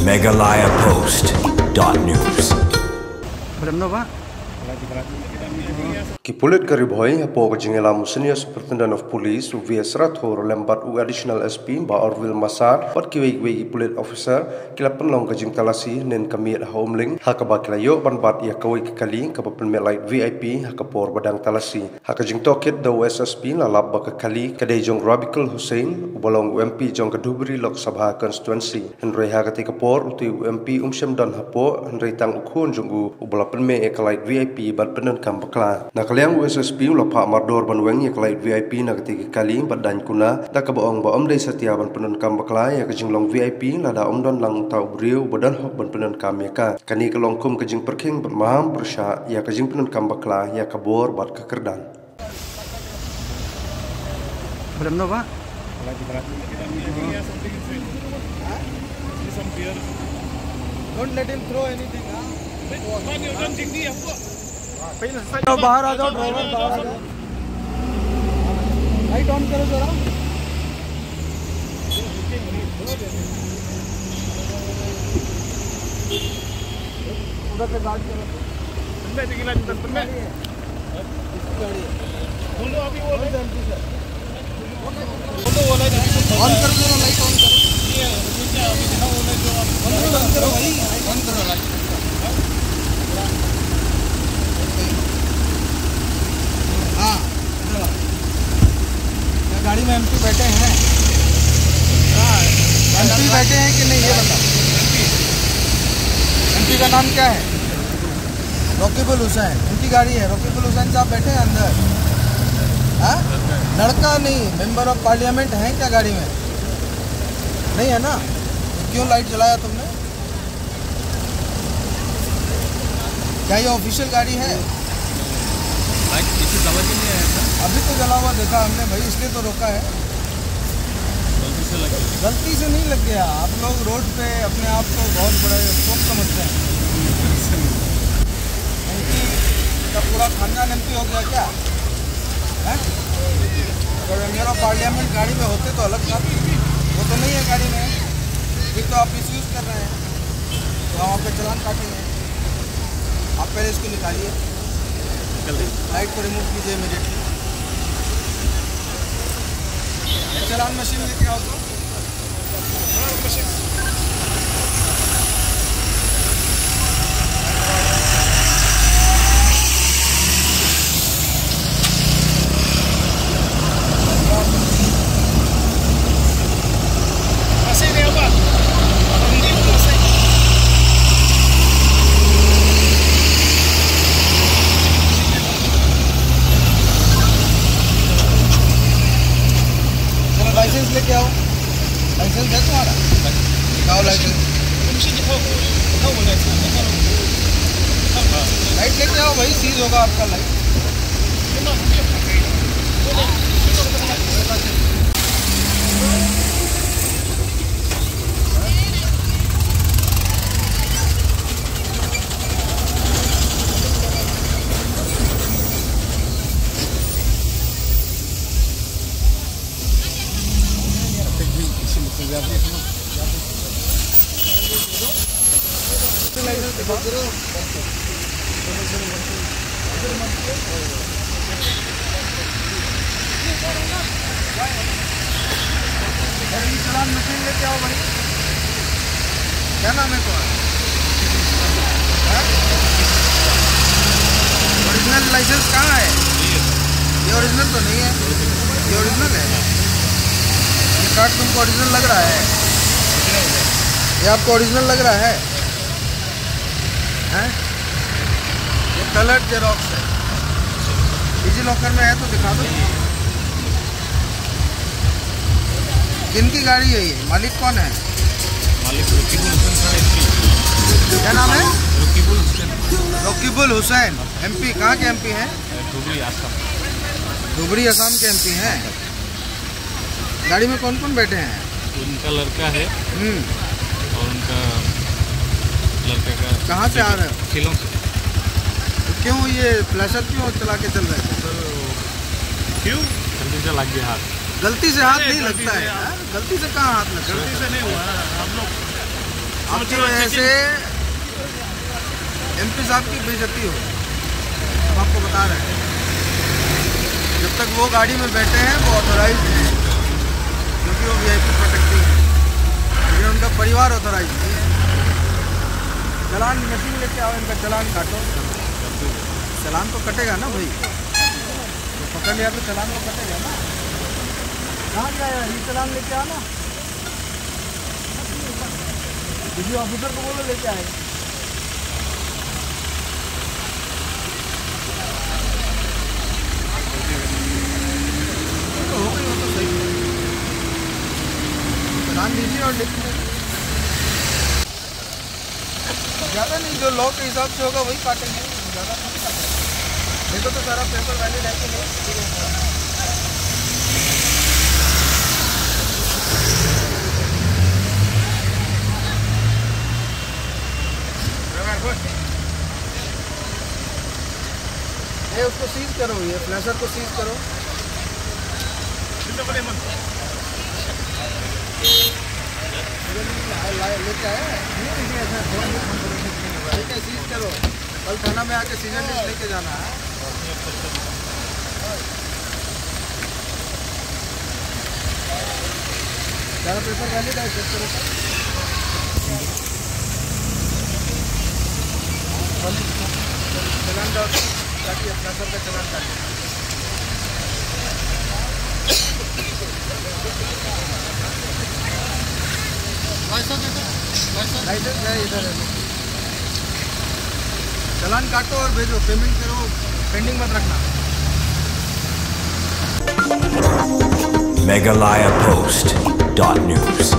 megalayapost.news. Kipulit Kariboy, Apo Kajingelamu Senior Superintendent of Police, VS Rathor, Lembat U Additional SP, Ba Orville Masar, Pat Kiwegi Pulit Officer, Kilapan Long Kajing Talasi, Nen Kami at Homeling, Hakaba Kilayo, Banbat Yakawik Kali, Kapapan Light VIP, Hakapor Badang Talasi, Hakajing Tokit, the SSP, Lalab Bakakali, Kadejong Rabikul Hussein, Ubalong UMP Jong Kadubri Lok Sabha Constituency, Henry Hagati Kapor, Uti UMP Umsham Dan Hapo, Henry Tang Ukun Jungu, Ubalapan Me Ekalite VIP, Bat Penan Kambakla. Nakaliang USSP Lapa Mardor Banweng Ekalite VIP Nagati Kali, Badan Kuna, Dakabaong Baom Day Satya Ban Penan Kambakla, Yakajinglong VIP, Lada Omdon Lang Tau Brio, Badan Hok Ban Penan Kamyaka, Kani Kalong Kum Kajing Perking Bermaham Bersya, Yakajing Penan Kambakla, Yakabor Bat Kekerdan. Belum no, Pak? Don't let him throw anything. बाहर आ जाओ, driver बाहर आ जाओ। Light on करो जरा। उधर से गाड़ी चलो। मैं दिखला जिधर पर मैं। बोलो अभी वो लाइट ऑन कीजिए। बोलो वो लाइट ऑन कर दो, लाइट ऑन करो। ये क्या अभी दिखाओ वो लाइट ऑन करो भाई, ऑन करो लाइट। हाँ, गाड़ी में एमपी बैठे हैं? एमपी बैठे हैं कि नहीं ये बता। एमपी का नाम क्या है? रकीबुल हुसैन। एमपी गाड़ी है, रकीबुल हुसैन साहब बैठे हैं अंदर। हाँ, लड़का नहीं, मेंबर ऑफ पार्लियामेंट हैं क्या गाड़ी में? नहीं है ना, तो क्यों लाइट जलाया तुमने? क्या ये ऑफिशियल गाड़ी है? समझ नहीं आया था। अभी तो जला हुआ देखा हमने भाई, इसलिए तो रोका है। गलती से लग गया। गलती से नहीं लग गया। आप लोग रोड पे अपने आप को बहुत बड़ा शौक समझते हैं। एमपी का पूरा खानदान एमपी हो गया क्या है? अगर मेंबर ऑफ पार्लियामेंट गाड़ी में होते तो अलग था, वो तो नहीं है गाड़ी में। फिर तो आप मिसयूज़ कर रहे हैं, तो हम आप पे चालान काटेंगे। आप पहले इसको निकालिए, लाइट को रिमूव कीजिए इमीडिएटली। चालान मशीन लेके आओ तो। मशीन लाइसेंस लेके आओ। लाइसेंस है तुम्हारा? दिखाओ लाइसेंस। लाइट लेके आओ भाई, सीज होगा आपका लाइट। चालान मशीन लेके आओ भाई। क्या नाम है तुम्हारा? ओरिजिनल लाइसेंस कहाँ है? ये ओरिजिनल तो नहीं है। ये ओरिजिनल है। ये कार्ड तुमको ओरिजिनल लग रहा है? ये आपको ओरिजिनल लग रहा है? हैं? ये कलर्ड जेरॉक्स है। डिजी लॉकर में है तो दिखा दो। किनकी गाड़ी है ये? मालिक कौन है? मालिक रकीबुल हुसैन साहब। क्या नाम है? रकीबुल हुसैन। रकीबुल हुसैन एमपी। कहाँ के एमपी हैं? धुबरी आसाम। धुबरी आसाम के एमपी हैं। गाड़ी में कौन कौन बैठे हैं? उनका लड़का है और उनका लड़के का। कहाँ से आ रहे हो? शिलोंग से। तो क्यों ये फ्लैशर क्यों चला के चल रहे थे? क्यों? जल्दी से लग गया हाथ। गलती से हाथ नहीं लगता है। गलती से कहाँ हाथ लगता है? गलती से नहीं हुआ। आपकी वजह से MP साहब की बेइज्जती हो, हम आपको बता रहे हैं। जब तक वो गाड़ी में बैठे हैं वो ऑथोराइज है, क्योंकि वो VIP प्रोटेक्टिंग है, लेकिन उनका परिवार ऑथोराइज नहीं है। चलान मशीन लेके आओ, इनका चलान काटो। चलान तो कटेगा ना भाई, तो पकड़ लिया तो चलान तो कटेगा ना। कहाँ जाएगा, ये चलान लेके आना, किसी ऑफिसर को बोलो लेके आए। तो हो गई हो तो सही, चलान दीजिए और लिख ज़्यादा नहीं, जो लॉ के हिसाब से होगा वही काटेंगे, ज़्यादा नहीं काटेंगे। देखो तो सारा पेपर वैलिड है कि नहीं। ये उसको सीज करो, ये फ्लैशर को सीज करो। लेके आया ऐसा सीज करो, कल थाना में आके सीजन लिस्ट लेके जाना है। सारा पेपर वैलिड है, चेक करो। चलान दो ताकि अपना सर का चलान काटे। लाइसेंस है इधर है, चलान काटो और भेजो, पेमेंट करो, पेंडिंग मत रखना। Megalayapost.news